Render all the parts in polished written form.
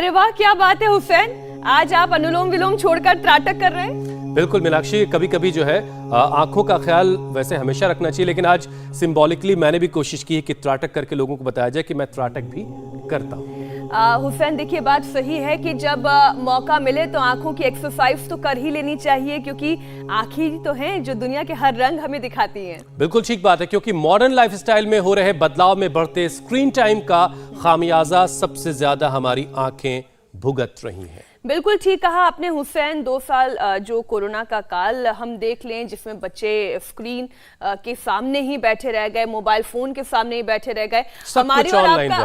अरे वाह, क्या बात है हुसैन, आज आप अनुलोम विलोम छोड़कर त्राटक कर रहे हैं। बिल्कुल मीनाक्षी, कभी कभी जो है आंखों का ख्याल वैसे हमेशा रखना चाहिए, लेकिन आज सिंबॉलिकली मैंने भी कोशिश की है कि त्राटक करके लोगों को बताया जाए कि मैं त्राटक भी करता हूँ। हुसैन देखिए, बात सही है कि जब मौका मिले तो आंखों की एक्सरसाइज तो कर ही लेनी चाहिए, क्योंकि आंखें तो हैं जो दुनिया के हर रंग हमें दिखाती हैं। बिल्कुल ठीक बात है, क्योंकि मॉडर्न लाइफस्टाइल में हो रहे बदलाव में बढ़ते स्क्रीन टाइम का खामियाजा सबसे ज्यादा हमारी आंखें भुगत रही हैं। बिल्कुल ठीक कहा आपने हुसैन। 2 साल जो कोरोना का काल हम देख लें, जिसमें बच्चे स्क्रीन के सामने ही बैठे रह गए, मोबाइल फोन के सामने ही बैठे रह गए।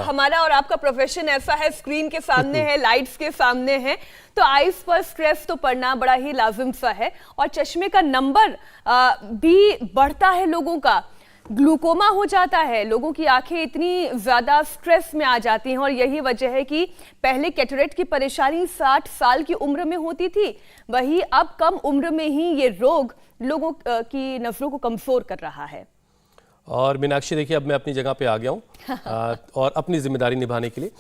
हमारा और आपका प्रोफेशन ऐसा है, स्क्रीन के सामने है, लाइट्स के सामने है, तो आईज पर स्ट्रेस तो पड़ना बड़ा ही लाजिम सा है। और चश्मे का नंबर भी बढ़ता है, लोगों का ग्लूकोमा हो जाता है, लोगों की आंखें इतनी ज्यादा स्ट्रेस में आ जाती हैं। और यही वजह है कि पहले कैटरेक्ट की परेशानी 60 साल की उम्र में होती थी, वही अब कम उम्र में ही ये रोग लोगों की नजरों को कमजोर कर रहा है। और मीनाक्षी देखिए, अब मैं अपनी जगह पे आ गया हूँ और अपनी जिम्मेदारी निभाने के लिए।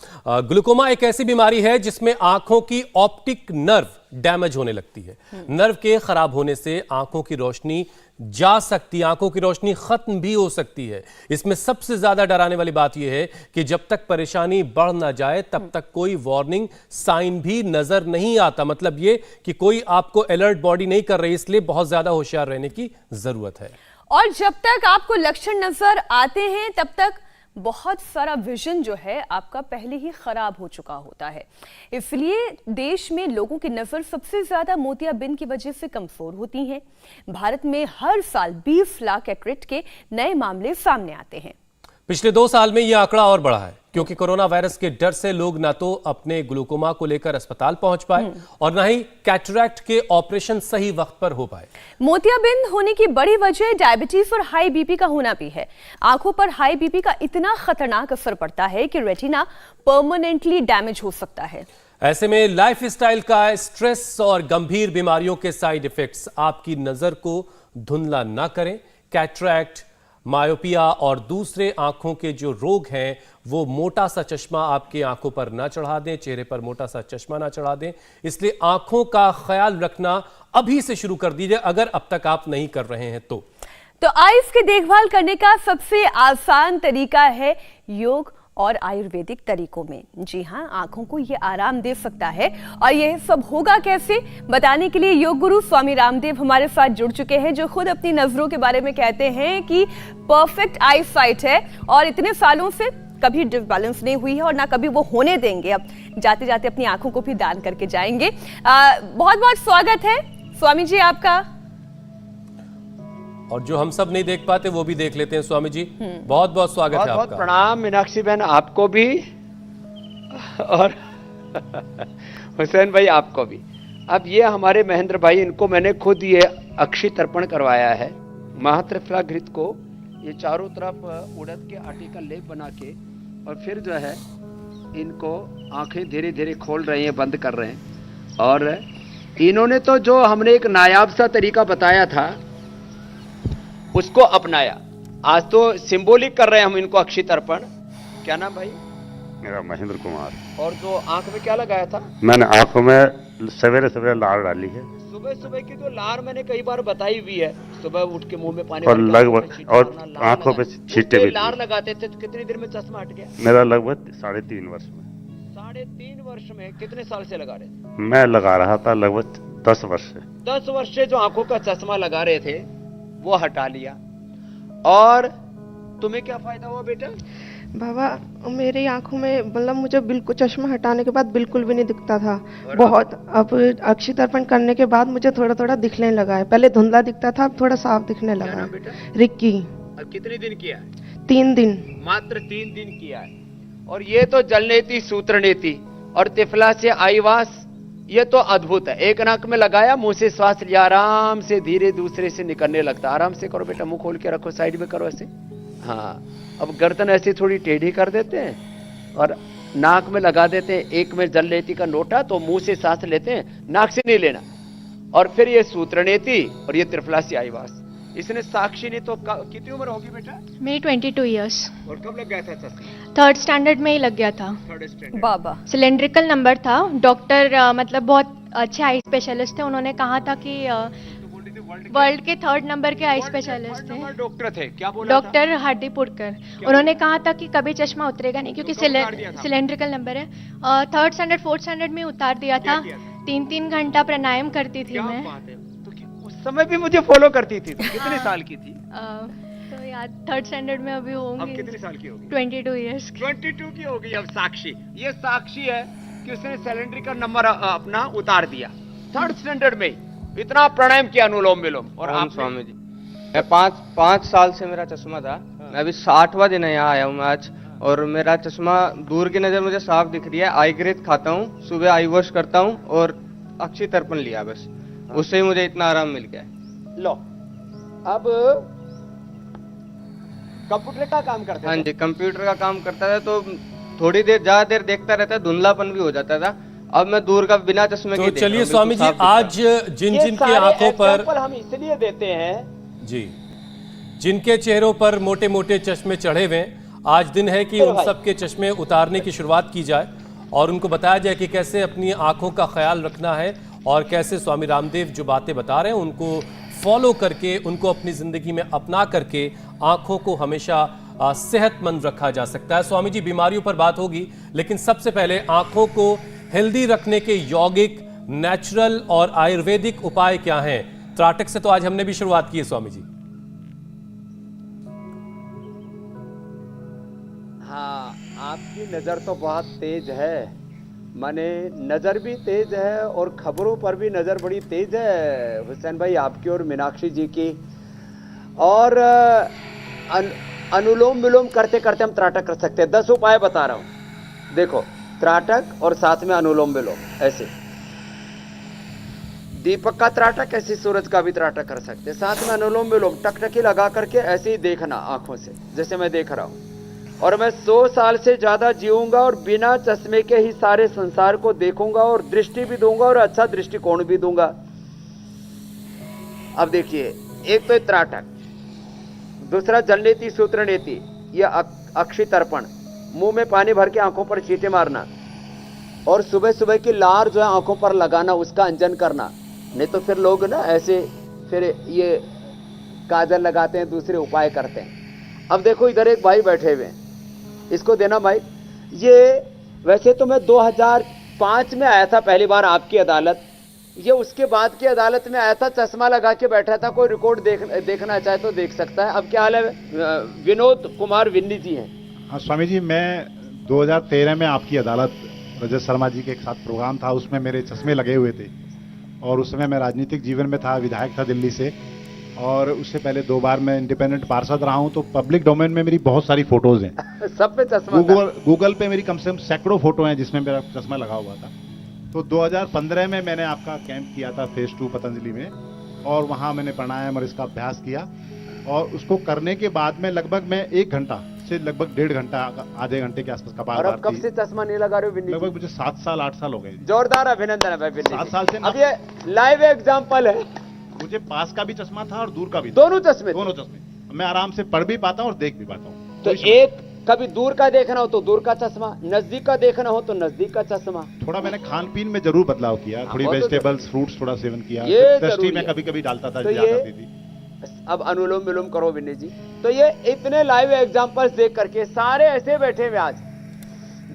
ग्लूकोमा एक ऐसी बीमारी है जिसमें आंखों की ऑप्टिक नर्व डैमेज होने लगती है। नर्व के खराब होने से आंखों की रोशनी जा सकती है, आंखों की रोशनी खत्म भी हो सकती है। इसमें सबसे ज्यादा डराने वाली बात यह है कि जब तक परेशानी बढ़ ना जाए तब तक कोई वार्निंग साइन भी नजर नहीं आता। मतलब ये कि कोई आपको अलर्ट बॉडी नहीं कर रही, इसलिए बहुत ज्यादा होशियार रहने की जरूरत है। और जब तक आपको लक्षण नजर आते हैं तब तक बहुत सारा विजन जो है आपका पहले ही खराब हो चुका होता है। इसलिए देश में लोगों की नजर सबसे ज्यादा मोतियाबिंद की वजह से कमजोर होती है। भारत में हर साल 20 लाख कैटरेक्ट के नए मामले सामने आते हैं। पिछले 2 साल में यह आंकड़ा और बढ़ा है, क्योंकि कोरोना वायरस के डर से लोग ना तो अपने ग्लूकोमा को लेकर अस्पताल पहुंच पाए और ना ही कैटरैक्ट के ऑपरेशन सही वक्त पर हो पाए। मोतियाबिंद होने की बड़ी वजह डायबिटीज और हाई बीपी का होना भी है। आंखों पर हाई बीपी का इतना खतरनाक असर पड़ता है कि रेटिना परमानेंटली डैमेज हो सकता है। ऐसे में लाइफस्टाइल का स्ट्रेस और गंभीर बीमारियों के साइड इफेक्ट्स आपकी नजर को धुंधला ना करें। कैटरैक्ट, मायोपिया और दूसरे आंखों के जो रोग हैं वो मोटा सा चश्मा आपकी आंखों पर ना चढ़ा दें, चेहरे पर मोटा सा चश्मा ना चढ़ा दें। इसलिए आंखों का ख्याल रखना अभी से शुरू कर दीजिए, अगर अब तक आप नहीं कर रहे हैं तो आइज की देखभाल करने का सबसे आसान तरीका है योग और आयुर्वेदिक तरीकों में। जी हाँ, आंखों को ये आराम दे सकता है। और यह सब होगा कैसे, बताने के लिए योग गुरु स्वामी रामदेव हमारे साथ जुड़ चुके हैं, जो खुद अपनी नजरों के बारे में कहते हैं कि परफेक्ट आई साइट है और इतने सालों से कभी डिसबैलेंस नहीं हुई है और ना कभी वो होने देंगे। अब जाते जाते अपनी आंखों को भी दान करके जाएंगे। बहुत बहुत स्वागत है स्वामी जी आपका। और जो हम सब नहीं देख पाते वो भी देख लेते हैं। स्वामी जी बहुत बहुत स्वागत है आपका। बहुत प्रणाम मीनाक्षी बहन, आपको भी और हुसैन भाई आपको भी। अब ये हमारे महेंद्र भाई, इनको मैंने खुद ये अक्षी तर्पण करवाया है। महात्रिफला घृत को ये चारों तरफ उड़द के आटे का लेप बना के, और फिर जो है इनको आंखें धीरे धीरे खोल रहे हैं, बंद कर रहे हैं। और इन्होंने तो जो हमने एक नायाब सा तरीका बताया था उसको अपनाया। आज तो सिंबॉलिक कर रहे हैं हम इनको अक्षी तर्पण। क्या नाम भाई? मेरा महेंद्र कुमार। और जो आंख में क्या लगाया था? मैंने आंखों में सवेरे सवेरे लार डाली है। सुबह सुबह की तो लार मैंने कई बार बताई हुई है। सुबह उठ के मुंह में पानी और लगभग और आंखों पे छींटे भी। लार लगाते थे तो कितनी देर में चश्मा हट गया? मेरा लगभग 3.5 वर्ष में। 3.5 वर्ष में? कितने साल से लगा रहे थे? मैं लगा रहा था लगभग 10 वर्ष से। 10 वर्ष से जो आंखों का चश्मा लगा रहे थे वो हटा लिया। और तुम्हें क्या फायदा हुआ बेटा? बाबा, मेरी आंखों में मतलब मुझे बिल्कुल चश्मा हटाने के बाद बिल्कुल भी नहीं दिखता था बहुत। अब अक्षी तर्पण करने के बाद मुझे थोड़ा थोड़ा दिखने लगा है। पहले धुंधला दिखता था, अब थोड़ा साफ दिखने लगा है। रिक्की। अब कितने दिन किया है? 3 दिन। मात्र 3 दिन किया है। और ये तो जलनेती, सूत्रनेती और तिफला से आईवास, ये तो अद्भुत है। एक नाक में लगाया, मुंह से श्वास लिया, आराम से धीरे दूसरे से निकलने लगता। आराम से करो बेटा, मुंह खोल के रखो, साइड में करो ऐसे। हाँ, अब गर्दन ऐसी थोड़ी टेढ़ी कर देते हैं और नाक में लगा देते हैं। एक में जलनेती का नोटा, तो मुंह से सांस लेते हैं, नाक से नहीं लेना। और फिर ये सूत्रनेती और ये त्रिफलासी आईवास, इसने साक्षी ने तो कितनी उम्र होगी बेटा? मेरी 22 इयर्स। और कब लग गया था चश्मा? 3rd स्टैंडर्ड में ही लग गया था। 3rd standard. बाबा सिलेंड्रिकल नंबर था। डॉक्टर मतलब बहुत अच्छे आई स्पेशलिस्ट थे, उन्होंने कहा था कि वर्ल्ड के 3rd नंबर के आई स्पेशलिस्ट थे, डॉक्टर थे, क्या बोला था? डॉक्टर हार्डीपुरकर। उन्होंने कहा था कि कभी चश्मा उतरेगा नहीं क्योंकि सिलेंड्रिकल नंबर है। 3rd स्टैंडर्ड 4th स्टैंडर्ड में उतार दिया था। 3-3 घंटा प्राणायाम करती थी क्या मैं। बात है। तो उस समय भी मुझे फॉलो करती थी। तो कितने साल की थी? तो यार 3rd स्टैंडर्ड में अभी अब होंगी कितने साल की होगी? 22 इयर्स। 22 की हो गई अब साक्षी। ये साक्षी है कि उसने सिलेंडर नंबर अपना उतार दिया 3rd स्टैंडर्ड में। इतना प्राणायाम किया, अनुलोम विलोम। और आप स्वामी जी, मैं पाँच साल से मेरा चश्मा था। मैं अभी 60वां दिन है यहाँ आया हूँ मैं आज। और मेरा चश्मा दूर की नजर मुझे साफ दिख रही है। आई ग्रेथ खाता हूँ, सुबह आई वॉश करता हूँ और अक्षय तर्पण लिया बस, उससे ही मुझे इतना आराम मिल गया है। लो, अब कंप्यूटर का काम करते हाँ जी, कंप्यूटर का काम करता था तो थोड़ी देर ज्यादा देर देखता रहता, धुंधलापन भी हो जाता था। अब मैं दूर का बिना चश्मे के तो देख रहा चलिए हूँ, स्वामी जी, बिल्कुल साफ आज जिन जिन के आंखों पर हम इसलिए देते हैं जी, जिनके चेहरों पर मोटे मोटे चश्मे चढ़े हुए हैं, आज दिन है कि उन सब के चश्मे उतारने की शुरुआत की जाए और उनको बताया जाए कि कैसे अपनी आंखों का ख्याल रखना है और कैसे स्वामी रामदेव जो बातें बता रहे हैं उनको फॉलो करके, उनको अपनी जिंदगी में अपना करके आंखों को हमेशा सेहतमंद रखा जा सकता है। स्वामी जी, बीमारियों पर बात होगी, लेकिन सबसे पहले आंखों को हेल्दी रखने के यौगिक, नेचुरल और आयुर्वेदिक उपाय क्या हैं? त्राटक से तो आज हमने भी शुरुआत की है स्वामी जी। हाँ, आपकी नजर तो बहुत तेज है, माने नजर भी तेज है और खबरों पर भी नजर बड़ी तेज है हुसैन भाई आपकी और मीनाक्षी जी की। और अनुलोम विलोम करते करते हम त्राटक कर सकते हैं। 10 उपाय बता रहा हूं, देखो, त्राटक और साथ में अनुलोम विलोम। ऐसे दीपक का त्राटक, ऐसे सूरज का भी त्राटक कर सकते हैं। साथ में अनुलोम विलोम टकटकी लगा करके ऐसे ही देखना आंखों से, जैसे मैं देख रहा हूं। और मैं 100 साल से ज्यादा जीऊंगा और बिना चश्मे के ही सारे संसार को देखूंगा और दृष्टि भी दूंगा और अच्छा दृष्टिकोण भी दूंगा। अब देखिए, एक तो त्राटक, दूसरा जलनेति सूत्र नेति, यह अक्षि तर्पण, मुंह में पानी भर के आंखों पर चींटे मारना और सुबह सुबह की लार जो है आंखों पर लगाना, उसका अंजन करना। नहीं तो फिर लोग ना ऐसे फिर ये काजल लगाते हैं, दूसरे उपाय करते हैं। अब देखो, इधर एक भाई बैठे हुए हैं, इसको देना माइक। ये वैसे तो मैं 2005 में आया था पहली बार आपकी अदालत, ये उसके बाद की अदालत में आया था, चश्मा लगा के बैठा था। कोई रिकॉर्ड देखना चाहे तो देख सकता है। अब क्या हाल है? विनोद कुमार विन्नी जी हैं। हाँ स्वामी जी, मैं 2013 में आपकी अदालत, रजत शर्मा जी के एक साथ प्रोग्राम था, उसमें मेरे चश्मे लगे हुए थे और उस समय मैं राजनीतिक जीवन में था, विधायक था दिल्ली से। और उससे पहले 2 बार मैं इंडिपेंडेंट पार्षद रहा हूं, तो पब्लिक डोमेन में मेरी बहुत सारी फोटोज हैं। सब पे चश्मा गूगल पे मेरी कम से कम सैकड़ों फोटो हैं जिसमें मेरा चश्मा लगा हुआ था। तो 2015 में मैंने आपका कैंप किया था फेज 2 पतंजलि में, और वहां मैंने प्राणायाम और इसका अभ्यास किया। और उसको करने के बाद में लगभग मैं 1 घंटा से लगभग 1.5 घंटा, आधे घंटे के आसपास और अब कब से चश्मा नहीं लगा रहे हो विन्नी? लगभग मुझे 7 साल 8 साल हो गए। जोरदार अभिनंदन है भाई विन्नी। 7 साल से। अब ये लाइव एग्जांपल है। मुझे पास का भी चश्मा था और दूर का भी, दोनों चश्मे। मैं आराम से पढ़ भी पाता हूँ और देख भी पाता हूँ। तो एक कभी दूर का देखना हो तो दूर का चश्मा, नजदीक का देखना हो तो नजदीक का चश्मा। थोड़ा मैंने खान पीन में जरूर बदलाव किया, थोड़ी वेजिटेबल्स, फ्रूट्स थोड़ा सेवन किया, ये दृष्टि में कभी कभी डालता था, तो ज्यादा आती थी। अब अनुलोम विलोम करो विनय जी। तो ये इतने लाइव एग्जांपल्स देख करके सारे ऐसे बैठे हुए आज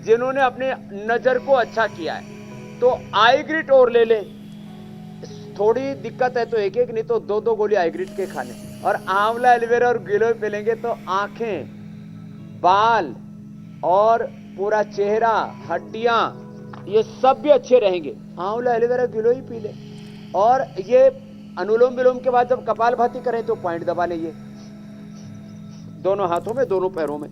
जिन्होंने अपने नजर को अच्छा किया है। तो आईग्रिट और ले ले, थोड़ी दिक्कत है तो एक एक, नहीं तो 2-2 गोली आईग्रिट के खाने, और आंवला, एलोवेरा और गिलोय पी लेंगे तो आंखें, बाल और पूरा चेहरा, हड्डियां, ये सब भी अच्छे रहेंगे। आंवला, एलोवेरा, गिलोय पी ले। और ये अनुलोम विलोम के बाद जब कपालभाति करें तो पॉइंट दबा लेंगे दोनों हाथों में, दोनों पैरों में।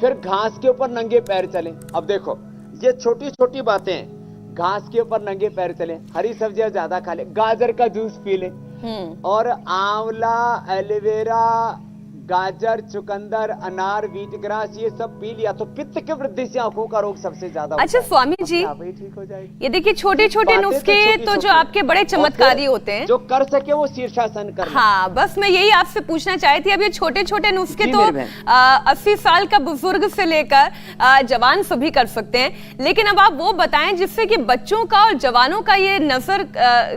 फिर घास के ऊपर नंगे पैर चलें। अब देखो, ये छोटी छोटी बातें हैं। घास के ऊपर नंगे पैर चलें, हरी सब्जियां ज्यादा खा ले, गाजर का जूस पी ले, और आंवला, एलोवेरा, गाजर, चुकंदर, अनार, व्हीट ग्रास ये सब पी लिया तो पित्त की वृद्धि से आंखों का रोग सबसे ज्यादा अच्छा स्वामी जी, आप ही ठीक हो जाएगी। ये देखिए छोटे छोटे नुस्खे तो जो आपके बड़े चमत्कारी होते हैं, जो कर सके वो शीर्षासन कर ले। हाँ बस मैं यही आपसे पूछना चाहती थी। अब ये छोटे छोटे नुस्खे जी तो मेरी बहन। 80 साल का बुजुर्ग से लेकर जवान सभी कर सकते हैं, लेकिन अब आप वो बताएं जिससे कि बच्चों का और जवानों का ये नजर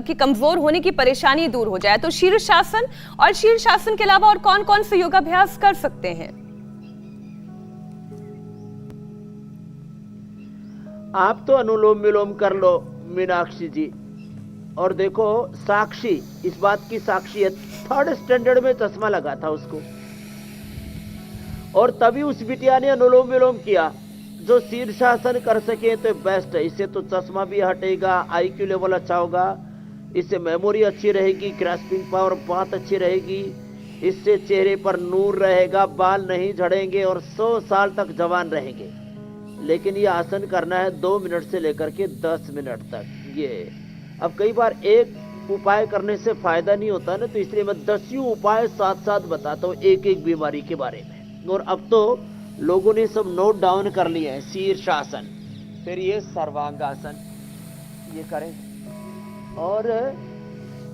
की कमजोर होने की परेशानी दूर हो जाए। तो शीर्षासन और शीर्षासन के अलावा और कौन कौन से योगाभ्यास कर सकते हैं? आप तो अनुलोम विलोम कर लो मीनाक्षी जी, और देखो साक्षी इस बात की साक्षी है, 3rd स्टैंडर्ड में चश्मा लगा था उसको, और तभी उस बिटिया ने अनुलोम विलोम किया। जो शीर्षासन कर सके तो बेस्ट है, इससे तो चश्मा भी हटेगा, IQ लेवल अच्छा होगा, इससे मेमोरी अच्छी रहेगी, ग्रास्पिंग पावर बात अच्छी रहेगी, इससे चेहरे पर नूर रहेगा, बाल नहीं झड़ेंगे और 100 साल तक जवान रहेंगे। लेकिन ये आसन करना है 2 मिनट से लेकर के 10 मिनट तक। ये अब कई बार एक उपाय करने से फायदा नहीं होता ना, तो इसलिए मैं 10 उपाय साथ साथ बताता हूँ एक एक बीमारी के बारे में। और अब तो लोगों ने सब नोट डाउन कर लिया है। शीर्षासन, फिर ये सर्वांगासन ये करें, और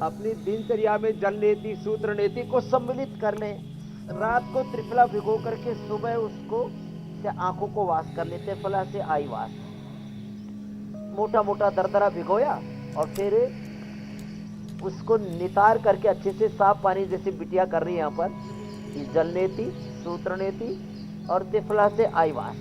अपनी दिनचर्या में जल नीति, सूत्र नीति को सम्मिलित कर लें। रात को त्रिफला भिगो करके सुबह उसको आंखों को वाश कर लेते, त्रिफला से आई वाश, मोटा मोटा दरदरा भिगोया और फिर उसको नितार करके अच्छे से साफ पानी, जैसे बिटिया कर रही है यहाँ पर, जल नीति, सूत्र नीति और त्रिफला से आई वाश।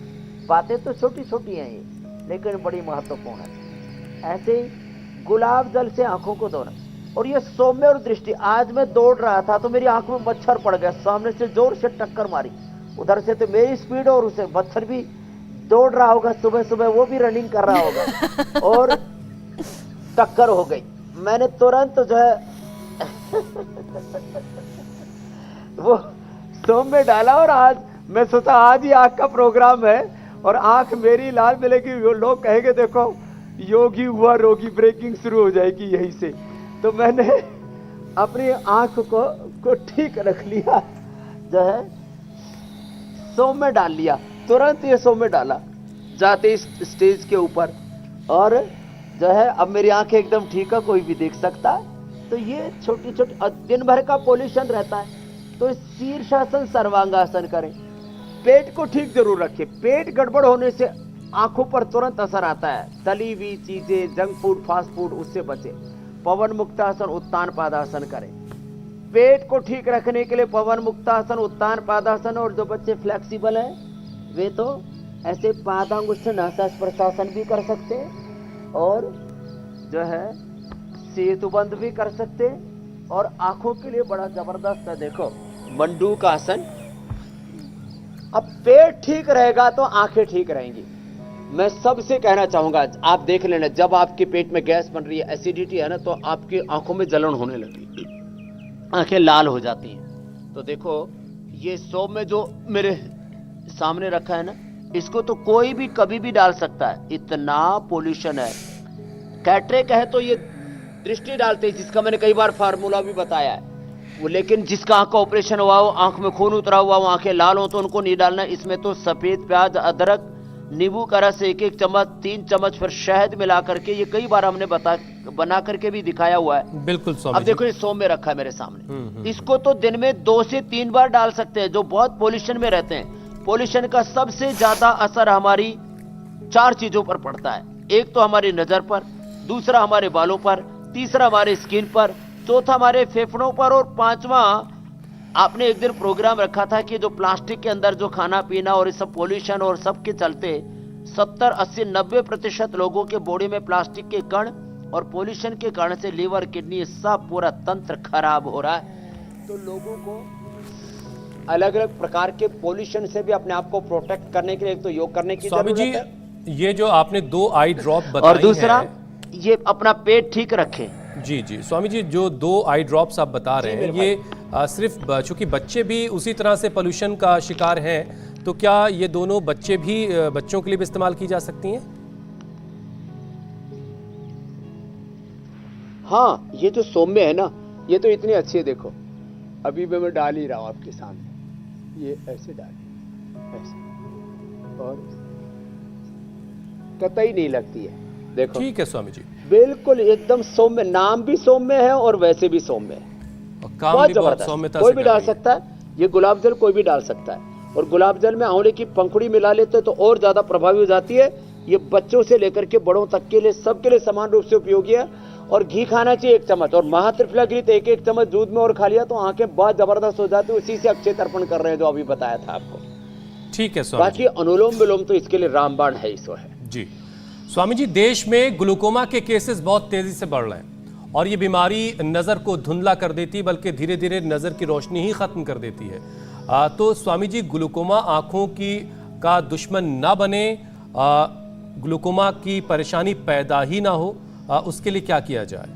बातें तो छोटी छोटी हैं ये, लेकिन बड़ी महत्वपूर्ण है। ऐसे ही गुलाब जल से आंखों को धोना। और ये सौम्य और दृष्टि, आज मैं दौड़ रहा था तो मेरी आंख में मच्छर पड़ गया, सामने से जोर से टक्कर मारी, उधर से तो मेरी स्पीड और उसे मच्छर भी दौड़ रहा होगा, सुबह सुबह वो भी रनिंग कर रहा होगा और टक्कर हो गई। मैंने तुरंत जो है वो सौम्य डाला, और आज मैं सोचा आज ही आंख का प्रोग्राम है और आंख मेरी लाल मिलेगी, लोग कहेंगे देखो योगी हुआ रोगी, ब्रेकिंग शुरू हो जाएगी यहीं से। तो मैंने अपनी आंख को ठीक रख लिया, जो है सौम्य डाल लिया, तुरंत ये सौम्य डाला जाते इस स्टेज के ऊपर, और जो है अब मेरी आंखें एकदम ठीक है, कोई भी देख सकता है। तो ये छोटी छोटी, दिन भर का पोल्यूशन रहता है, तो शीर्षासन सर्वांगासन करें। पेट को ठीक जरूर रखें, पेट गड़बड़ होने से आंखों पर तुरंत असर आता है। तली हुई चीजें, जंक फूड, फास्ट फूड, उससे बचें। पवन मुक्तासन, उत्तान पादासन करें। पेट को ठीक रखने के लिए पवन मुक्तासन, उत्तान पादासन, और जो बच्चे फ्लेक्सिबल हैं वे तो ऐसे पादांगुष्ठ नासास्पर्शासन भी कर सकते हैं, और जो है सेतुबंध भी कर सकते हैं। और आंखों के लिए बड़ा जबरदस्त है, देखो मंडूक आसन। अब पेट ठीक रहेगा तो आंखें ठीक रहेंगी। मैं सबसे कहना चाहूंगा, आप देख लेना, जब आपके पेट में गैस बन रही है, एसिडिटी है ना, तो आपकी आंखों में जलन होने लगी, आंखें लाल हो जाती हैं। तो देखो ये सौम्य जो मेरे सामने रखा है ना, इसको तो कोई भी कभी भी डाल सकता है, इतना पोल्यूशन है। कैटरेक है तो ये दृष्टि डालते हैं, जिसका मैंने कई बार फार्मूला भी बताया है वो, लेकिन जिसका आंख का ऑपरेशन हुआ हो, आंख में खून उतरा हुआ हो, आंखें लाल हो, तो उनको नहीं डालना। इसमें तो सफेद प्याज, अदरक, नींबू का रस 1-1 चम्मच, 3 चम्मच फिर शहद मिला करके, ये कई बार हमने बना करके भी दिखाया हुआ है। बिल्कुल स्वामी अब देखो ये सौम्य रखा है मेरे सामने, इसको तो दिन में 2 से 3 बार डाल सकते हैं। जो बहुत पोल्यूशन में रहते हैं, पोल्यूशन का सबसे ज्यादा असर हमारी 4 चीजों पर पड़ता है। एक तो हमारी नजर पर, दूसरा हमारे बालों पर, तीसरा हमारे स्किन पर, चौथा हमारे फेफड़ों पर, और 5वां आपने एक दिन प्रोग्राम रखा था कि जो प्लास्टिक के अंदर जो खाना पीना और इस सब पोल्यूशन और सब के चलते 70, 80, 90% लोगों के बॉडी में प्लास्टिक के कण और पोल्यूशन के कारण से लीवर, किडनी, सब पूरा तंत्र खराब हो रहा है। तो लोगों को अलग अलग प्रकार के पोल्यूशन से भी अपने आप को प्रोटेक्ट करने के लिए एक तो योग करने की स्वामी जी, जरूरत है। ये जो आपने 2 आई ड्रॉप बताई और दूसरा है, ये अपना पेट ठीक रखें। जी जी स्वामी जी, जो 2 आई ड्रॉप्स आप बता रहे हैं, ये सिर्फ चूंकि बच्चे भी उसी तरह से पोल्यूशन का शिकार हैं, तो क्या ये दोनों बच्चों के लिए भी इस्तेमाल की जा सकती हैं? हाँ, ये जो सौम्य है ना, ये तो इतनी अच्छी है, देखो अभी मैं डाल ही रहा हूं आपके सामने। ये ऐसे डालिए, ऐसे, और कतई नहीं लगती है। देखो ठीक है स्वामी जी, बिल्कुल एकदम सौम्य, नाम भी सौम्य है और वैसे भी सौम्य है, और काम बहुत भी बहुत जबरदस्त। सौम्यता कोई से भी कर डाल रही है। सकता है, ये गुलाब जल कोई भी डाल सकता है, और गुलाब जल में आंवले की पंखुड़ी मिला लेते तो और ज्यादा प्रभावी हो जाती है। ये बच्चों से लेकर के बड़ों तक के लिए, सबके लिए समान रूप से उपयोगी है। और घी खाना चाहिए 1 चम्मच, और महात्रिफलाग्रित 1-1 चम्मच दूध में और खा लिया तो आंखें बहुत जबरदस्त हो जाती है। उसी से अक्षय तर्पण कर रहे हैं जो अभी बताया था आपको। ठीक है स्वामी बाकी अनुलोम विलोम तो इसके लिए रामबाण है, इसो है जी। स्वामी जी, देश में ग्लूकोमा के केसेस बहुत तेजी से बढ़ रहे हैं और ये बीमारी नजर को धुंधला कर देती है, बल्कि धीरे धीरे नजर की रोशनी ही खत्म कर देती है। तो स्वामी जी, ग्लूकोमा आंखों की का दुश्मन ना बने, ग्लूकोमा की परेशानी पैदा ही ना हो, उसके लिए क्या किया जाए?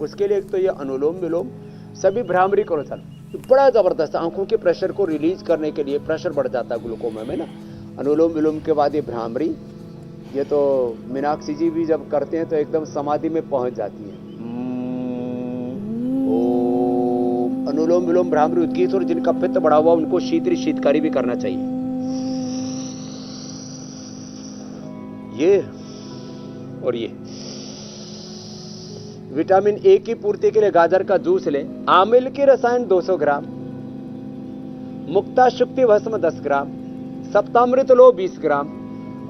उसके लिए एक तो ये अनुलोम विलोम, सभी भ्रामरी करो चल, बड़ा जबरदस्त आंखों के प्रेशर को रिलीज करने के लिए, प्रेशर बढ़ जाता है ग्लूकोमा में ना। अनुलोम विलोम के बाद ये भ्रामरी, ये तो मीनाक्षी जी भी जब करते हैं तो एकदम समाधि में पहुंच जाती है। अनुलोम विलोम भ्रामरी उद्गीत, और जिनका पित्त बढ़ा हुआ उनको शीतकारी भी करना चाहिए। ये और ये विटामिन ए की पूर्ति के लिए गाजर का जूस लें। आमिल की रसायन 200 ग्राम, मुक्ता शुक्ति भस्म 10 ग्राम, सप्तामृत लो 20 ग्राम,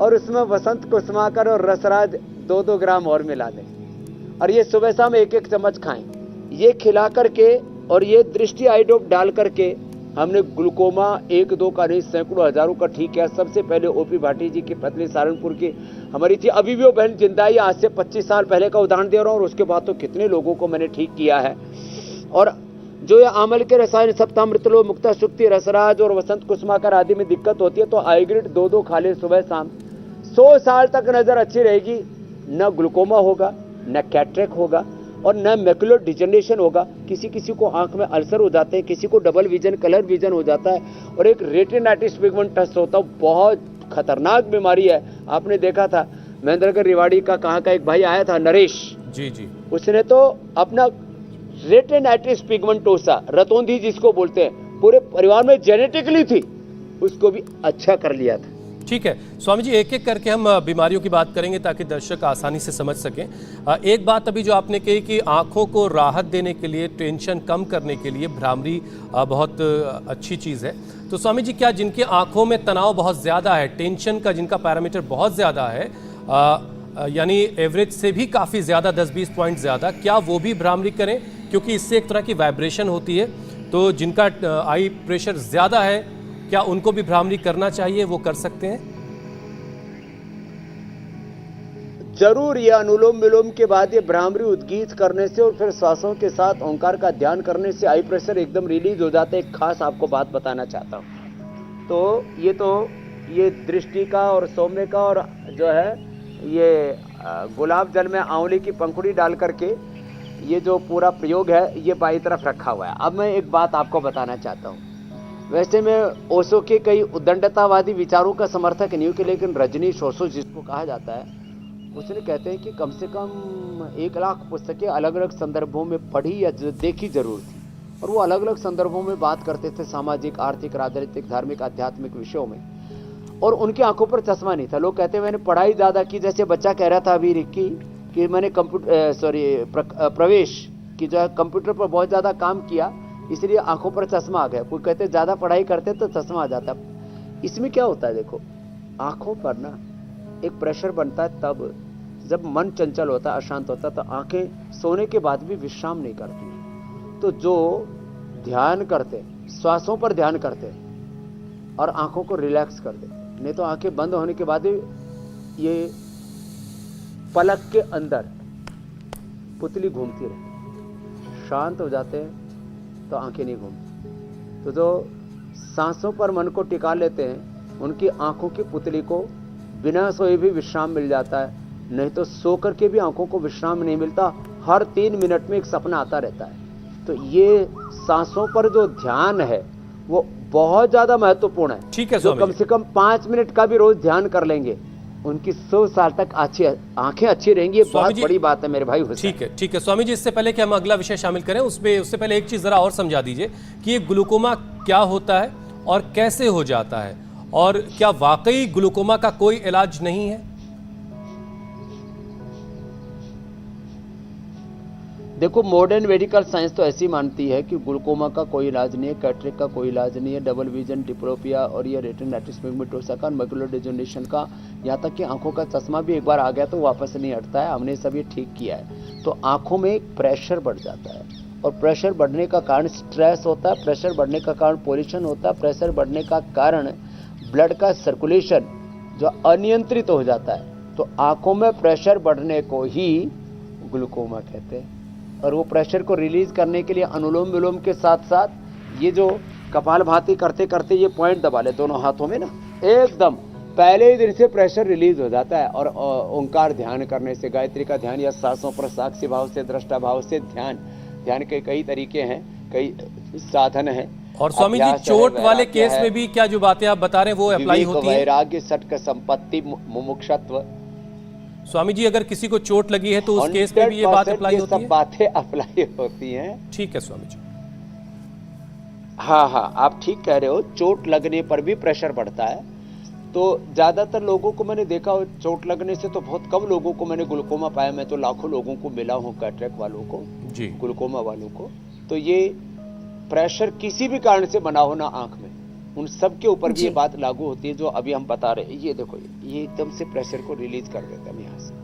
और उसमें वसंत कुसुमाकर और रसराज 2-2 ग्राम और मिला दें, और ये सुबह शाम 1-1 चम्मच खाएं। ये खिला करके और ये दृष्टि आई ड्रॉप डाल करके हमने ग्लूकोमा 1-2 का नहीं, सैकड़ों हजारों का ठीक किया। सबसे पहले ओपी भाटी जी की पत्नी सहारनपुर की हमारी थी, अभी भी वो बहन जिंदा है, आज से 25 साल पहले का उदाहरण दे रहा हूँ, और उसके बाद तो कितने लोगों को मैंने ठीक किया है। और जो ये आमल के रसायन सप्तामृतलो, मुक्ता शुक्ति, रसराज और वसंत कुसुमाकर आदि में दिक्कत होती है तो आईग्रिड 2-2 खा ले सुबह शाम। 100 साल तक नजर अच्छी रहेगी, न ग्लूकोमा होगा, न कैटरेक्ट होगा, और न मैकुलर डिजनरेशन होगा। किसी किसी को आंख में अल्सर हो जाते हैं, किसी को डबल विजन, कलर विजन हो जाता है, और एक रेटिनाइटिस पिगमेंटस होता है, बहुत खतरनाक बीमारी है। आपने देखा था महेंद्रगढ़ रेवाड़ी का, कहाँ का एक भाई आया था, नरेश जी जी, उसने तो अपना रेटिनाइटिस पिगमेंटोसा, रतौंधी जिसको बोलते हैं, पूरे परिवार में जेनेटिकली थी, उसको भी अच्छा कर लिया था। ठीक है स्वामी जी, एक एक करके हम बीमारियों की बात करेंगे ताकि दर्शक आसानी से समझ सकें। एक बात अभी जो आपने कही कि आंखों को राहत देने के लिए, टेंशन कम करने के लिए भ्रामरी बहुत अच्छी चीज़ है। तो स्वामी जी, क्या जिनकी आंखों में तनाव बहुत ज़्यादा है, टेंशन का जिनका पैरामीटर बहुत ज़्यादा है, यानी एवरेज से भी काफ़ी ज़्यादा, 10-20 पॉइंट ज़्यादा, क्या वो भी भ्रामरी करें? क्योंकि इससे एक तरह की वाइब्रेशन होती है, तो जिनका आई प्रेशर ज़्यादा है क्या उनको भी भ्रामरी करना चाहिए, वो कर सकते हैं? जरूर, ये अनुलोम विलोम के बाद ये भ्रामरी उद्गीत करने से और फिर श्वासों के साथ ओंकार का ध्यान करने से आई प्रेशर एकदम रिलीज हो जाता है। एक खास आपको बात बताना चाहता हूँ, तो ये दृष्टि का और सौम्य का, और जो है ये गुलाब जल में आंवले की पंखुड़ी डाल करके ये जो पूरा प्रयोग है ये बाई तरफ रखा हुआ है। अब मैं एक बात आपको बताना चाहता हूँ। वैसे मैं ओशो के कई उद्दंडतावादी विचारों का समर्थक नहीं हूँ, लेकिन रजनीश ओशो जिसको कहा जाता है, उसने कहते हैं कि कम से कम 1 लाख पुस्तकें अलग अलग संदर्भों में पढ़ी या देखी जरूर थी, और वो अलग अलग संदर्भों में बात करते थे, सामाजिक, आर्थिक, राजनीतिक, धार्मिक, आध्यात्मिक विषयों में, और उनकी आंखों पर चश्मा नहीं था। लोग कहते हैं मैंने पढ़ाई ज़्यादा की, जैसे बच्चा कह रहा था अभी रिक्की कि मैंने प्रवेश की जो है कंप्यूटर पर बहुत ज़्यादा काम किया, इसलिए आंखों पर चश्मा आ गया। कोई कहते ज़्यादा पढ़ाई करते तो चश्मा आ जाता। इसमें क्या होता है, देखो आंखों पर ना एक प्रेशर बनता है तब जब मन चंचल होता है, अशांत होता है, तो आंखें सोने के बाद भी विश्राम नहीं करती। तो जो ध्यान करते, श्वासों पर ध्यान करते और आंखों को रिलैक्स कर देते, नहीं तो आंखें बंद होने के बाद ये पलक के अंदर पुतली घूमती रहती, शांत हो जाते हैं तो आंखें नहीं घूमती। तो जो सांसों पर मन को टिका लेते हैं उनकी आंखों की पुतली को बिना सोए भी विश्राम मिल जाता है, नहीं तो सो करके भी आंखों को विश्राम नहीं मिलता। हर 3 मिनट में एक सपना आता रहता है। तो ये सांसों पर जो ध्यान है वो बहुत ज्यादा महत्वपूर्ण है। ठीक है, जो कम से कम 5 मिनट का भी रोज ध्यान कर लेंगे उनकी 100 साल तक आंखें अच्छी रहेंगी। ये बहुत बड़ी बात है मेरे भाई हुसैन। ठीक है स्वामी जी, इससे पहले कि हम अगला विषय शामिल करें उससे पहले एक चीज जरा और समझा दीजिए कि ये ग्लूकोमा क्या होता है और कैसे हो जाता है, और क्या वाकई ग्लूकोमा का कोई इलाज नहीं है? देखो, मॉडर्न मेडिकल साइंस तो ऐसी मानती है कि ग्लूकोमा का कोई इलाज नहीं है, कैटरेक्ट का कोई इलाज नहीं है, डबल विजन, डिप्लोपिया और ये रेटिनाइटिस पिगमेंटोसा का, मैकुलर डिजनरेशन का, यहाँ तक कि आंखों का चश्मा भी एक बार आ गया तो वापस नहीं हटता है। हमने सब ये ठीक किया है। तो आंखों में एक प्रेशर बढ़ जाता है, और प्रेशर बढ़ने का कारण स्ट्रेस होता है, प्रेशर बढ़ने का कारण पोल्यूशन होता है, प्रेशर बढ़ने का कारण ब्लड का सर्कुलेशन जो अनियंत्रित हो जाता है। तो आंखों में प्रेशर बढ़ने को ही ग्लूकोमा कहते हैं। और वो प्रेशर को रिलीज करने के लिए अनुलोम विलोम के साथ साथ ये जो कपालभाति करते करते ये पॉइंट दबा ले दोनों हाथों में ना, एकदम पहले ही दिन से प्रेशर रिलीज हो जाता है। और ओंकार ध्यान करने से, गायत्री का ध्यान या सांसों पर साक्षी भाव से, दृष्टा भाव से ध्यान के कई तरीके हैं, कई साधन हैं। और स्वामी जी, चोट वाले केस में भी क्या जो बातें आप बता रहे हैं वो अप्लाई होती है? वैराग्य, सटक संपत्ति, मुमुक्षत्व। स्वामी जी, अगर किसी को चोट लगी है तो उस केस में भी ये बात अप्लाई होती है? सब बातें अप्लाई होती हैं। ठीक है स्वामी जी। हाँ, आप ठीक कह रहे हो। चोट लगने पर भी प्रेशर बढ़ता है। तो ज्यादातर लोगों को मैंने देखा, चोट लगने से तो बहुत कम लोगों को मैंने ग्लूकोमा पाया। मैं तो लाखों लोगों को मिला हूँ, कैटरेक्ट वालों को जी, ग्लूकोमा वालों को। तो ये प्रेशर किसी भी कारण से बना हो ना आंख में, उन सब के ऊपर भी ये बात लागू होती है जो अभी हम बता रहे हैं। ये देखो, ये एकदम से प्रेशर को रिलीज कर देता है यहाँ से।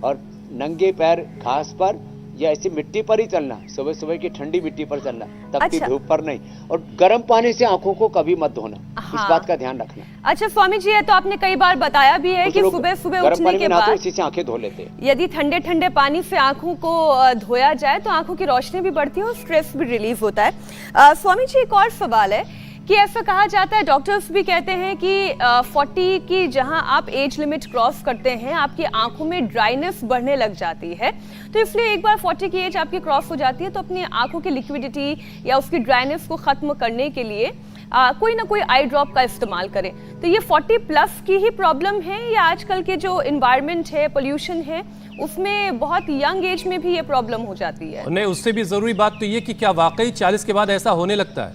और नंगे पैर घास पर या ऐसी मिट्टी पर ही चलना, सुबह सुबह की ठंडी मिट्टी पर चलना, तपती धूप पर नहीं। और गर्म पानी से आंखों को कभी मत धोना। इस बात का ध्यान रखना। अच्छा स्वामी जी, ये तो आपने कई बार बताया भी है कि सुबह सुबह उठने के बाद इसी से आंखें धो लेते हैं। यदि ठंडे ठंडे पानी से आंखों को धोया जाए तो आंखों की रोशनी भी बढ़ती है और स्ट्रेस भी रिलीज होता है। स्वामी जी, एक और सवाल है कि ऐसा कहा जाता है, डॉक्टर्स भी कहते हैं कि 40 की जहां आप एज लिमिट क्रॉस करते हैं आपकी आंखों में ड्राइनेस बढ़ने लग जाती है। तो इसलिए एक बार 40 की एज आपकी क्रॉस हो जाती है तो अपनी आंखों की लिक्विडिटी या उसकी ड्राइनेस को खत्म करने के लिए कोई ना कोई आई ड्रॉप का इस्तेमाल करें। तो ये 40 प्लस की ही प्रॉब्लम है या आजकल के जो इन्वायरमेंट है, पोल्यूशन है, उसमें बहुत यंग एज में भी ये प्रॉब्लम हो जाती है? नहीं, उससे भी जरूरी बात तो ये कि क्या वाकई 40 के बाद ऐसा होने लगता है?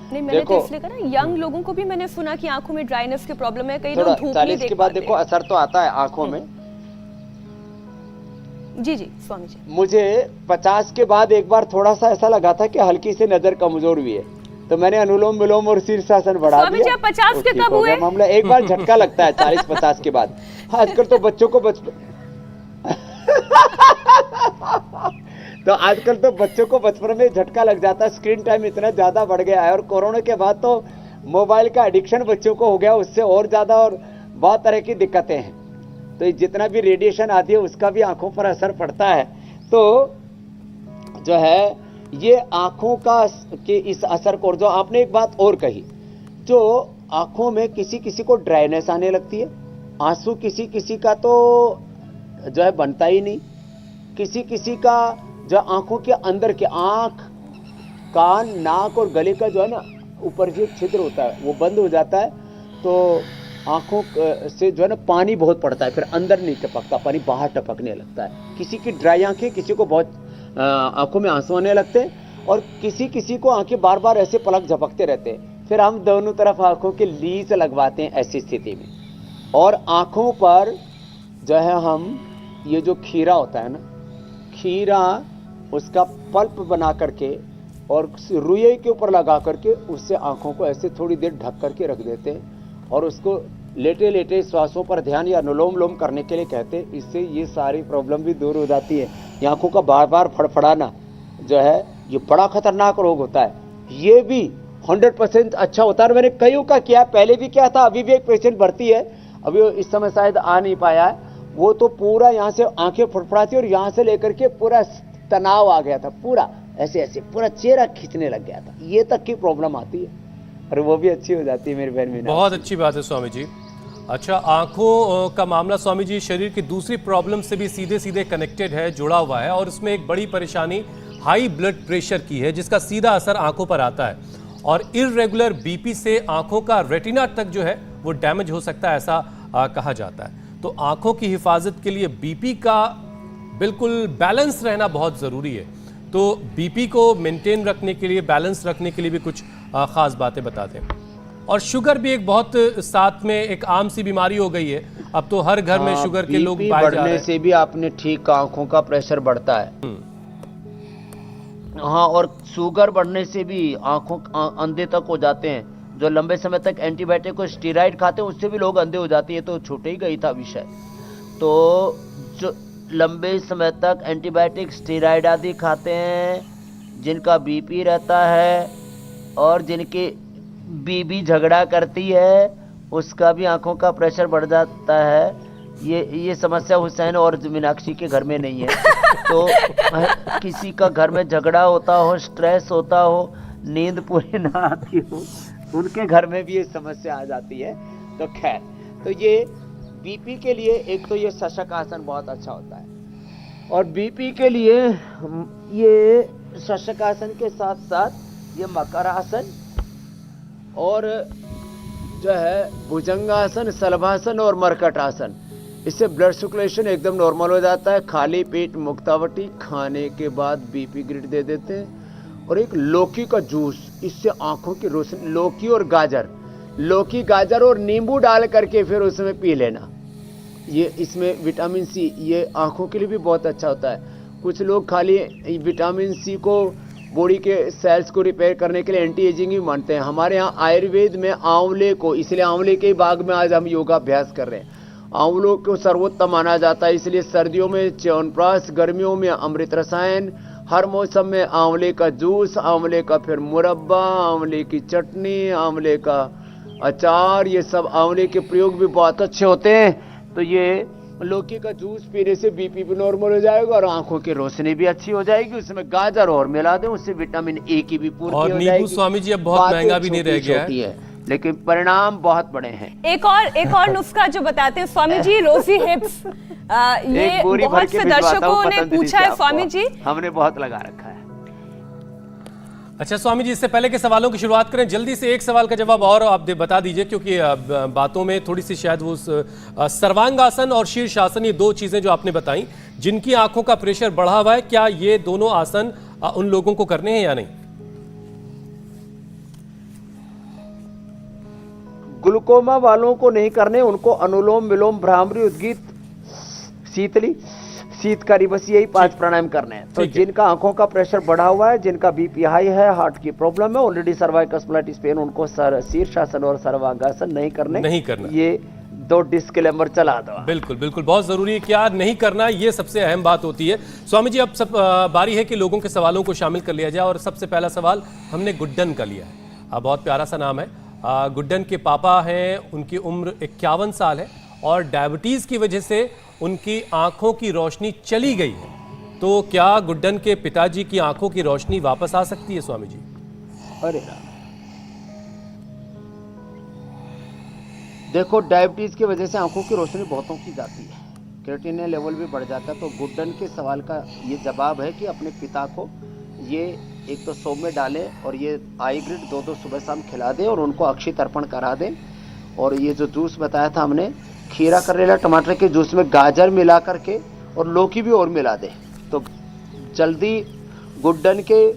नहीं, मैंने तो इसलिए कहा ना, यंग लोगों को भी मैंने सुना कि आंखों में ड्राइनेस की प्रॉब्लम है, कई लोग धूप नहीं देख पाते। 40 के बाद देखो असर तो आता है आंखों में। जी स्वामी जी, मुझे 50 के बाद एक बार थोड़ा सा ऐसा लगा था कि हल्की से नजर कमजोर हुई है, तो मैंने अनुलोम विलोम और शीर्षासन बढ़ा दिया। स्वामी जी, आप 50 के कब हुए? मामला एक बार झटका लगता है 40-50 के बाद। आजकल तो बच्चों को बचपन में झटका लग जाता है। स्क्रीन टाइम इतना ज्यादा बढ़ गया है, और कोरोना के बाद तो मोबाइल का एडिक्शन बच्चों को हो गया, उससे और ज्यादा और बहुत तरह की दिक्कतें हैं। तो जितना भी रेडिएशन आती है उसका भी आंखों पर असर पड़ता है। तो जो है ये आंखों का के इस असर को, जो आपने एक बात और कही, जो आंखों में किसी किसी को ड्राइनेस आने लगती है, आंसू किसी किसी का तो जो है बनता ही नहीं, किसी किसी का जो आंखों के अंदर के आंख, कान, नाक और गले का जो है ना ऊपर जो छिद्र होता है वो बंद हो जाता है। तो आंखों से जो है ना पानी बहुत पड़ता है, फिर अंदर नहीं टपकता, पानी बाहर टपकने लगता है। किसी की ड्राई आंखें, किसी को बहुत आंखों में आंसू आने लगते हैं, और किसी किसी को आंखें बार बार ऐसे पलक झपकते रहते हैं। फिर हम दोनों तरफ आंखों के लीज लगवाते हैं ऐसी स्थिति में। और आंखों पर जो है हम ये जो खीरा होता है ना, खीरा उसका पल्प बना करके और रुई के ऊपर लगा करके उससे आंखों को ऐसे थोड़ी देर ढक करके रख देते हैं, और उसको लेटे लेटे श्वासों पर ध्यान या अनुलोम विलोम करने के लिए कहते हैं। इससे ये सारी प्रॉब्लम भी दूर हो जाती है। ये आंखों का बार बार फड़फड़ाना जो है ये बड़ा खतरनाक रोग होता है, ये भी 100% अच्छा होता है। मैंने कईयों का किया, पहले भी किया था, अभी भी एक पेशेंट भर्ती है, अभी इस समय शायद आ नहीं पाया है। वो तो पूरा यहाँ से आंखें फड़फड़ाती और यहाँ से लेकर के पूरा तनाव आ गया था, पूरा ऐसे ऐसे पूरा चेहरा खींचने लग गया था, ये तक की प्रॉब्लम आती है, और वो भी अच्छी हो जाती है मेरी बहन मीना। बहुत अच्छी बात है स्वामी जी। अच्छा, आंखों का मामला स्वामी जी शरीर की दूसरी प्रॉब्लम से भी सीधे सीधे कनेक्टेड है, जुड़ा हुआ है, और इसमें एक बड़ी परेशानी हाई ब्लड प्रेशर की है, जिसका सीधा असर आंखों पर आता है। और इररेगुलर बीपी से आंखों का रेटिना तक जो है वो डैमेज हो सकता है, ऐसा कहा जाता है। तो आंखों की हिफाजत के लिए बीपी का बिल्कुल बैलेंस रहना बहुत ज़रूरी है। तो बीपी को मेंटेन रखने के लिए, बैलेंस रखने के लिए भी कुछ ख़ास बातें बताते हैं। और शुगर भी एक बहुत साथ में एक आम सी बीमारी हो गई है, अब तो हर घर में शुगर के लोग पाए जा रहे हैं। बढ़ने से भी आपने ठीक आंखों का प्रेशर बढ़ता है। हाँ, और शुगर बढ़ने से भी आंखों अंधे तक हो जाते हैं। जो लंबे समय तक एंटीबायोटिक को स्टेरॉइड खाते हैं उससे भी लोग अंधे हो जाते हैं। तो छूटे ही गई था विषय। तो जो लंबे समय तक एंटीबायोटिक स्टेरॉइड आदि खाते हैं, जिनका बीपी रहता है और जिनकी बीबी झगड़ा करती है, उसका भी आंखों का प्रेशर बढ़ जाता है। ये समस्या हुसैन और मीनाक्षी के घर में नहीं है। तो किसी का घर में झगड़ा होता हो, स्ट्रेस होता हो, नींद पूरी ना आती हो, उनके घर में भी ये समस्या आ जाती है। तो खैर, तो ये बीपी के लिए एक तो ये शशक आसन बहुत अच्छा होता है, और बीपी के लिए ये शशक आसन के साथ साथ ये मकर आसन और जो है भुजंगासन, सलभासन और मरकट आसन, इससे ब्लड सर्कुलेशन एकदम नॉर्मल हो जाता है। खाली पेट मुक्तावटी खाने के बाद बीपी ग्रिड दे देते हैं। और एक लौकी का जूस, इससे आंखों की रोशनी, लौकी और गाजर, लौकी गाजर और नींबू डाल करके फिर उसमें पी लेना। ये इसमें विटामिन सी, ये आंखों के लिए भी बहुत अच्छा होता है। कुछ लोग खाली विटामिन सी को बॉडी के सेल्स को रिपेयर करने के लिए एंटी एजिंग ही मानते हैं। हमारे यहाँ आयुर्वेद में आंवले को, इसलिए आंवले के बाग में आज हम योगाभ्यास कर रहे हैं। आंवलों को सर्वोत्तम माना जाता है, इसलिए सर्दियों में च्यवनप्राश, गर्मियों में अमृत रसायन, हर मौसम में आंवले का जूस, आंवले का फिर मुरब्बा, आंवले की चटनी, आंवले का अचार, ये सब आंवले के प्रयोग भी बहुत अच्छे होते हैं। तो ये लौकी का जूस पीने से बीपी भी नॉर्मल हो जाएगा और आंखों की रोशनी भी अच्छी हो जाएगी। उसमें गाजर और मिला दें, उससे विटामिन ए की भी पूर्ति हो जाएगी। और नींबू स्वामी जी अब बहुत महंगा भी नहीं रह गया है, लेकिन परिणाम बहुत बड़े हैं। एक और नुस्खा जो बताते हैं स्वामी जी, रोजी हिप्स, ये बहुत से दर्शकों ने पूछा है स्वामी जी, हमने बहुत लगा रखा है। अच्छा स्वामी जी, इससे पहले के सवालों की शुरुआत करें, जल्दी से एक सवाल का जवाब और आप बता दीजिए, क्योंकि बातों में थोड़ी सी शायद वो सर्वांगासन और शीर्षासन, ये दो चीजें जो आपने बताई, जिनकी आंखों का प्रेशर बढ़ा हुआ है, क्या ये दोनों आसन उन लोगों को करने हैं या नहीं? ग्लूकोमा वालों को नहीं करने, उनको अनुलोम विलोम, भ्रामरी, उद्गीत, शीतली, शीतकारी, बस यही 5 प्राणायाम करने हैं। तो जिनका आंखों का प्रेशर बढ़ा हुआ है, जिनका बीपी हाई है, हार्ट की प्रॉब्लम है, ऑलरेडी सर्वाइकल स्प्लाइटिस पेन, उनको शीर्षासन और सर्वांगासन नहीं करना। ये 2 डिस्क्लेमर चला दो। बिल्कुल बिल्कुल, बहुत जरूरी है, क्या नहीं करना, ये सबसे अहम बात होती है। स्वामी जी, अब सब बारी है कि लोगों के सवालों को शामिल कर लिया जाए। और सबसे पहला सवाल हमने गुड्डन का लिया है। बहुत प्यारा सा नाम है। गुड्डन के पापा हैं, उनकी उम्र 51 साल है और डायबिटीज की वजह से उनकी आंखों की रोशनी चली गई है। तो क्या गुड्डन के पिताजी की आंखों की रोशनी वापस आ सकती है स्वामी जी? अरे देखो, डायबिटीज की वजह से आंखों की रोशनी बहुतों की जाती है, क्रिएटिनिन लेवल भी बढ़ जाता है। तो गुड्डन के सवाल का ये जवाब है कि अपने पिता को ये एक तो सौंफ में डालें और ये आई ग्रिड 2-2 सुबह शाम खिला दें और उनको अक्षय तर्पण करा दें। और ये जो जूस बताया था हमने, खीरा, करेला, टमाटर के जूस में गाजर मिला करके और लौकी भी और मिला दें, तो जल्दी गुड्डन के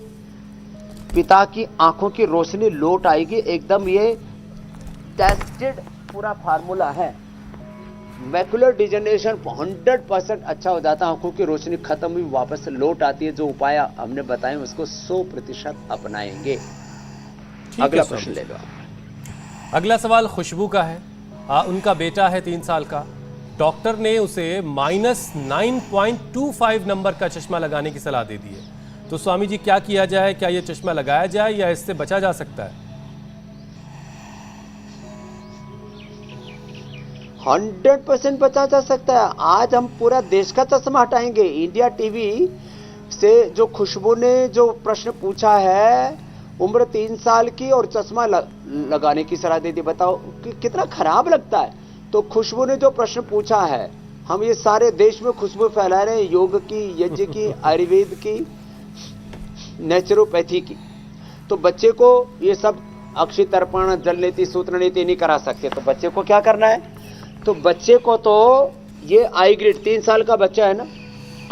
पिता की आंखों की रोशनी लौट आएगी एकदम। ये टेस्टेड पूरा फार्मूला है। मैकुलर डिजेनरेशन 100% अच्छा हो जाता है, आंखों की रोशनी खत्म हुई वापस से लौट आती है। जो उपाय हमने बताए उसको 100% अपनाएंगे। अगला प्रश्न ले लो। अगला सवाल खुशबू का है। उनका बेटा है 3 साल का, डॉक्टर ने उसे -9.25 नंबर का चश्मा लगाने की सलाह दे दी है। तो स्वामी जी, क्या किया जाए? क्या यह चश्मा लगाया जाए या इससे बचा जा सकता है? 100% बचा जा सकता है। आज हम पूरा देश का चश्मा हटाएंगे। इंडिया टीवी से जो खुशबू ने जो प्रश्न पूछा है, उम्र 3 साल की और चश्मा लगाने की सलाह दे दी। बताओ कि कितना खराब लगता है। तो खुशबू ने जो प्रश्न पूछा है, हम ये सारे देश में खुशबू फैला रहे हैं, योग की, यज्ञ की, आयुर्वेद की, नेचुरोपैथी की। तो बच्चे को ये सब अक्षय तर्पण, जल नीति, सूत्र नीति नहीं करा सकते। तो बच्चे को क्या करना है, तो बच्चे को तो ये आई ग्रिड 3 साल का बच्चा है ना,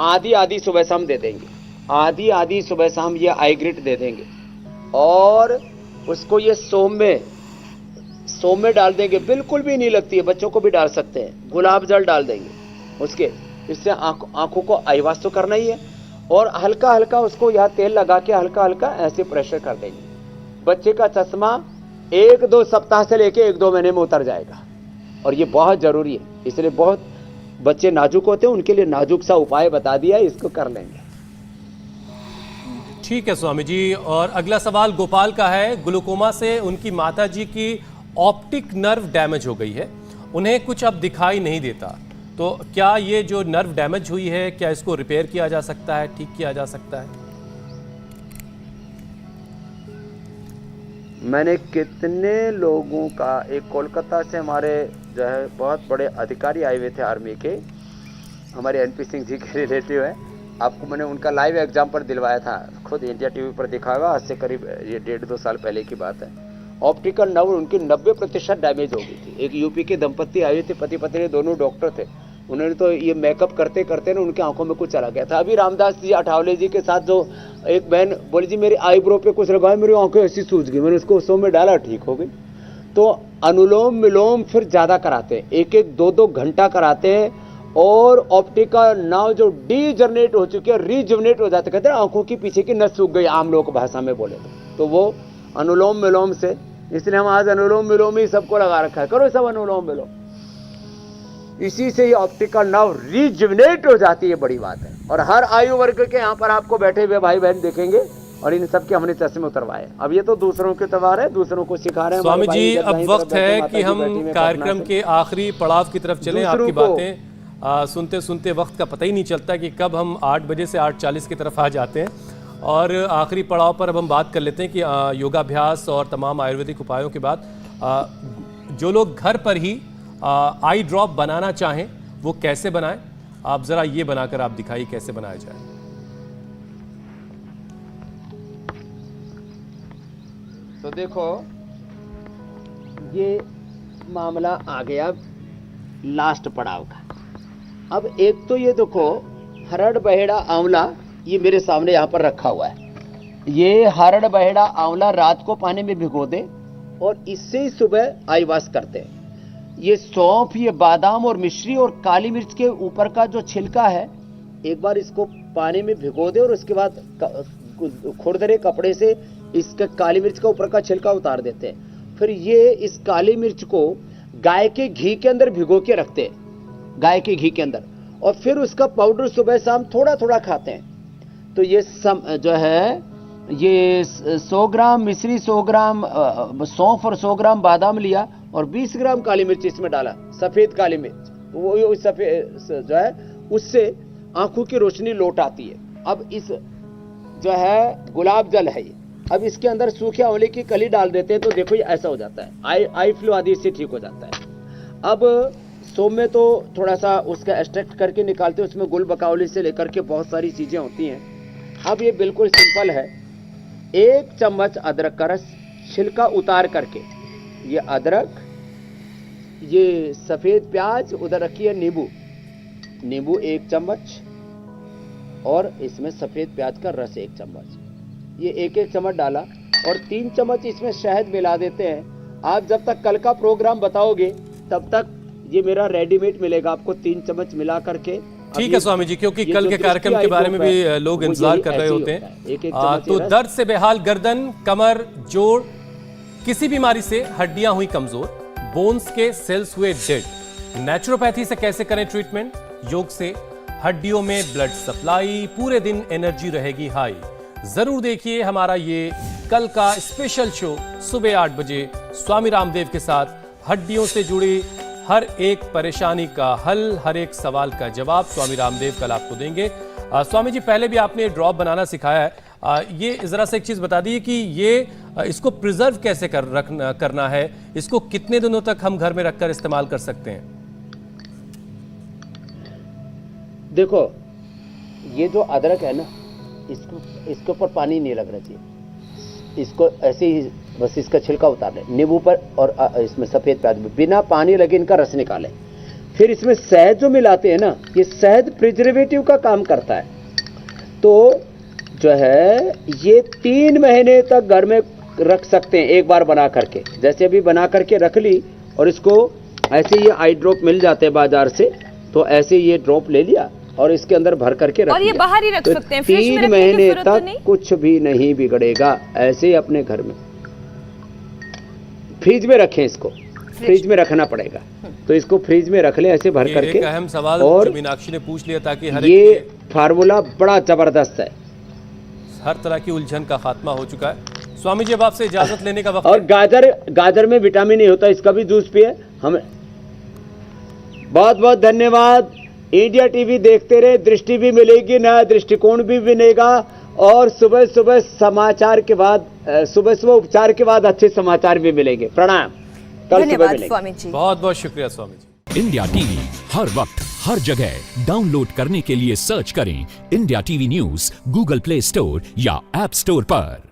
आधी आधी सुबह शाम दे देंगे, आधी आधी सुबह शाम ये आई ग्रिड दे देंगे, और उसको ये सोम में डाल देंगे, बिल्कुल भी नहीं लगती है, बच्चों को भी डाल सकते हैं, गुलाब जल डाल देंगे उसके, इससे आंखों को आई वॉश तो करना ही है, और हल्का हल्का उसको यहाँ तेल लगा के हल्का हल्का ऐसे प्रेशर कर देंगे। बच्चे का चश्मा 1-2 सप्ताह से लेके 1-2 महीने में उतर जाएगा, और ये बहुत जरूरी है, इसलिए बहुत बच्चे नाजुक होते हैं, उनके लिए नाजुक सा उपाय बता दिया, इसको कर लेंगे। ठीक है स्वामी जी। और अगला सवाल गोपाल का है। ग्लूकोमा से उनकी माता जी की ऑप्टिक नर्व डैमेज हो गई है, उन्हें कुछ अब दिखाई नहीं देता, तो क्या ये जो नर्व डैमेज हुई है, क्या इसको रिपेयर किया जा सकता है, ठीक किया जा सकता है? मैंने कितने लोगों का, एक कोलकाता से हमारे जो है बहुत बड़े अधिकारी आए हुए थे आर्मी के, हमारे एनपी सिंह जी के रिलेटिव है, आपको मैंने उनका लाइव एग्जाम्पल दिलवाया था, खुद इंडिया टीवी पर दिखाया हुआ, आज से करीब ये 1.5-2 साल पहले की बात है। ऑप्टिकल नर्व उनकी 90% डैमेज हो गई थी। एक यूपी के दंपत्ति आए थे, पति पत्नी दोनों डॉक्टर थे, उन्होंने तो ये मेकअप करते करते ना उनकी आंखों में कुछ चला गया था। अभी रामदास जी अठावले जी के साथ जो एक बहन बोली जी मेरी आईब्रो पे कुछ लगाया, मेरी आंखें ऐसी सूज गई, मैंने उसको उसमें डाला, ठीक हो गई। तो अनुलोम विलोम फिर ज्यादा कराते हैं, 1-2 घंटा कराते हैं, और ऑप्टिकल नर्व जो डीजनरेट हो चुके हैं रीजनरेट हो जाते, कहते हैं आंखों की पीछे की नस सूख गई, आम लोग भाषा में बोले तो वो अनुलोम विलोम से, इसलिए हम आज अनुलोम विलोम ही सबको लगा रखा है, करो सब अनुलोम विलोम, इसी से ये ऑप्टिकल नर्व रीजनरेट हो जाती है, बड़ी बात है। और हर आयु वर्ग के यहाँ पर आपको बैठे हुए भाई बहन देखेंगे, और इन सब के हमने चश्मे उतरवाए। अब ये तो दूसरों के त्योहार है, दूसरों को सिखा रहे हैं स्वामी जी। अब वक्त है कि हम कार्यक्रम के आखिरी पड़ाव की तरफ चलें। आपकी बातें सुनते सुनते वक्त का पता ही नहीं चलता कि कब हम 8 बजे से 8:40 की तरफ आ जाते हैं, और आखिरी पड़ाव पर अब हम बात कर लेते हैं कि योगाभ्यास और तमाम आयुर्वेदिक उपायों के बाद जो लोग घर पर ही आई ड्रॉप बनाना चाहें वो कैसे बनाएं, आप जरा ये बनाकर आप दिखाइए कैसे बनाया जाए। तो देखो ये मामला आ गया लास्ट पड़ाव का। अब एक तो ये देखो हरड़ बहेड़ा आंवला, ये मेरे सामने यहाँ पर रखा हुआ है, ये हरड़ बहेड़ा आंवला रात को पानी में भिगो दे और इससे ही सुबह आई वॉश करते हैं। ये सौंफ, ये बादाम और मिश्री और काली मिर्च के ऊपर का जो छिलका है, एक बार इसको पानी में भिगो दे और उसके बाद खुरदरे कपड़े से इसके काली मिर्च का ऊपर का छिलका उतार देते हैं। फिर ये इस काली मिर्च को गाय के घी के अंदर भिगो के रखते हैं, गाय के घी के अंदर, और फिर उसका पाउडर सुबह शाम थोड़ा थोड़ा खाते हैं। तो ये जो है ये 100 ग्राम मिश्री, 100 ग्राम सौंफ और 100 ग्राम बादाम लिया और 20 ग्राम काली मिर्च इसमें डाला, सफेद काली मिर्च, वो सफेद जो है उससे आंखों की रोशनी लौट आती है। अब इस जो है गुलाब जल है ये, अब इसके अंदर सूखे आंवले की कली डाल देते हैं, तो देखो ये ऐसा हो जाता है, आई फ्लू आदि इससे ठीक हो जाता है। अब सोम में तो थोड़ा सा उसका एक्सट्रैक्ट करके निकालते हैं, उसमें गुल बकावली से लेकर के बहुत सारी चीजें होती हैं। अब ये बिल्कुल सिंपल है, 1 चम्मच अदरक का रस छिलका उतार करके, ये अदरक, ये सफेद प्याज, उधर रखिए नींबू 1 चम्मच, और इसमें सफेद प्याज का रस 1 चम्मच, ये 1-1 चम्मच डाला, और 3 चम्मच इसमें शहद मिला देते हैं। आप जब तक कल का प्रोग्राम बताओगे तब तक ये मेरा रेडीमेड मिलेगा आपको 3 चम्मच मिला करके। ठीक है स्वामी जी, क्योंकि कल के कार्यक्रम के बारे में भी लोग इंतजार कर रहे होते हैं। तो दर्द से बेहाल गर्दन, कमर, जोड़, किसी बीमारी से हड्डियां हुई कमजोर, बोन्स के सेल्स हुए डेड, नेचुरोपैथी से कैसे करें ट्रीटमेंट, योग से हड्डियों में ब्लड सप्लाई, पूरे दिन एनर्जी रहेगी हाई। जरूर देखिए हमारा ये कल का स्पेशल शो सुबह 8 बजे स्वामी रामदेव के साथ। हड्डियों से जुड़ी हर एक परेशानी का हल, हर एक सवाल का जवाब स्वामी रामदेव कल आपको देंगे। स्वामी जी, पहले भी आपने ड्रॉप बनाना सिखाया है, ये जरा से एक चीज बता दीजिए कि ये इसको प्रिजर्व कैसे करना है, इसको कितने दिनों तक हम घर में रखकर इस्तेमाल कर सकते हैं? देखो ये जो अदरक है ना, इसके ऊपर पानी नहीं लगना चाहिए, इसको ऐसे ही बस इसका छिलका उतार लें, नींबू पर और इसमें सफेद प्याज, बिना पानी लगे इनका रस निकालें। फिर इसमें शहद जो मिलाते हैं ना, ये शहद प्रिजर्वेटिव का काम करता है। तो जो है ये 3 महीने तक घर में रख सकते हैं एक बार बना करके। जैसे अभी बना करके रख ली और इसको ऐसे ये आई ड्रॉप मिल जाते हैं बाजार से, तो ऐसे ये ड्रॉप ले लिया और इसके अंदर भर करके रख और ये लिया। बाहर ही रख तो सकते हैं, फ्रिज में 3 रखने की महीने जरूरत तो तक नहीं? कुछ भी नहीं बिगड़ेगा। ऐसे ही अपने घर में फ्रिज में रखें, इसको फ्रिज में रखना पड़ेगा। तो इसको फ्रिज में रख लें ऐसे भर ये करके। एक अहम सवाल और जो मीनाक्षी ने पूछ लिया ताकि ये फार्मूला बड़ा जबरदस्त है। हर तरह की उलझन का खात्मा हो चुका है। स्वामी जी अब आपसे इजाजत लेने का वक्त और गाजर में विटामिन नहीं होता, इसका भी जूस पिए। हमें बहुत बहुत धन्यवाद। इंडिया टीवी देखते रहे, दृष्टि भी मिलेगी, नया दृष्टिकोण भी मिलेगा। और सुबह सुबह समाचार के बाद, सुबह सुबह उपचार के बाद अच्छे समाचार भी मिलेंगे। प्रणाम, कल सुबह धन्यवाद मिलेंगे। स्वामी जी। बहुत बहुत शुक्रिया स्वामी जी। इंडिया टीवी हर वक्त हर जगह डाउनलोड करने के लिए सर्च करें India TV news Google play store या ऐप स्टोर पर।